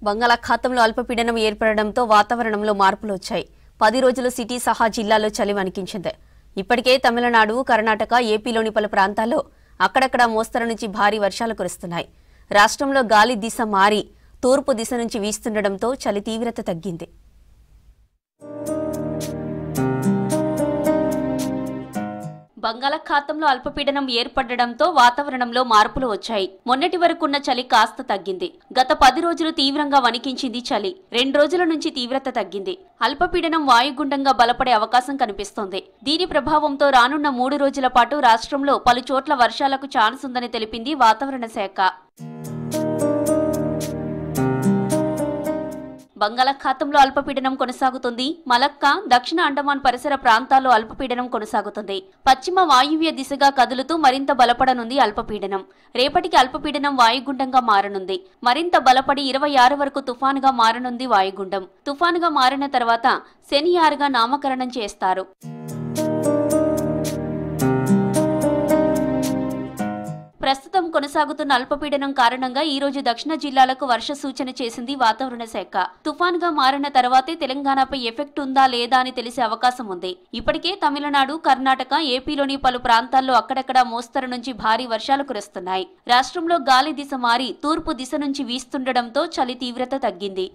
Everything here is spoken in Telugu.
బంగాళాఖాతంలో అల్పపీడనం ఏర్పడడంతో వాతావరణంలో మార్పులు వచ్చాయి. 10 రోజులు సిటీ సహా జిల్లాలో చలి వణికించింది. ఇప్పటికే తమిళనాడు, కర్ణాటక, ఏపీలోని పలు ప్రాంతాల్లో అక్కడక్కడ మోస్తరు నుంచి భారీ వర్షాలు కురుస్తున్నాయి. రాష్ట్రంలో గాలి దిశ మారి తూర్పు దిశ నుంచి వీస్తుండటంతో చలి తీవ్రత తగ్గింది. బంగాళాఖాతంలో అల్పపీడనం ఏర్పడడంతో వాతావరణంలో మార్పులు వచ్చాయి. మొన్నటి వరకున్న చలి కాస్త తగ్గింది. గత 10 రోజులు తీవ్రంగా వణికించింది చలి. 2 రోజుల నుంచి తీవ్రత తగ్గింది. అల్పపీడనం వాయుగుండంగా బలపడే అవకాశం కనిపిస్తోంది. దీని ప్రభావంతో రానున్న 3 రోజుల పాటు రాష్ట్రంలో పలు చోట్ల వర్షాలకు ఛాన్స్ ఉందని తెలిపింది వాతావరణ శాఖ. బంగాళాఖాతంలో అల్పపీడనం కొనసాగుతుంది. మలక్కా, దక్షిణ అండమాన్ పరిసర ప్రాంతాల్లో అల్పపీడనం కొనసాగుతుంది. పశ్చిమ వాయువ్య దిశగా కదులుతూ మరింత బలపడనుంది అల్పపీడనం. రేపటికి అల్పపీడనం వాయుగుండంగా మారనుంది. మరింత బలపడి 26 వరకు తుఫానుగా మారనుంది వాయుగుండం. తుఫానుగా మారిన తర్వాత శనియారుగా నామకరణం చేస్తారు. ప్రస్తుతం కొనసాగుతున్న అల్పపీడనం కారణంగా ఈ రోజు దక్షిణ జిల్లాలకు వర్ష సూచన చేసింది వాతావరణ శాఖ. తుఫాన్గా మారిన తర్వాతే తెలంగాణపై ఎఫెక్ట్ ఉందా లేదా అని తెలిసే అవకాశం ఉంది. ఇప్పటికే తమిళనాడు, కర్ణాటక, ఏపీలోని పలు ప్రాంతాల్లో అక్కడక్కడ మోస్తరు నుంచి భారీ వర్షాలు కురుస్తున్నాయి. రాష్ట్రంలో గాలి దిశ మారి తూర్పు దిశ నుంచి వీస్తుండటంతో చలి తీవ్రత తగ్గింది.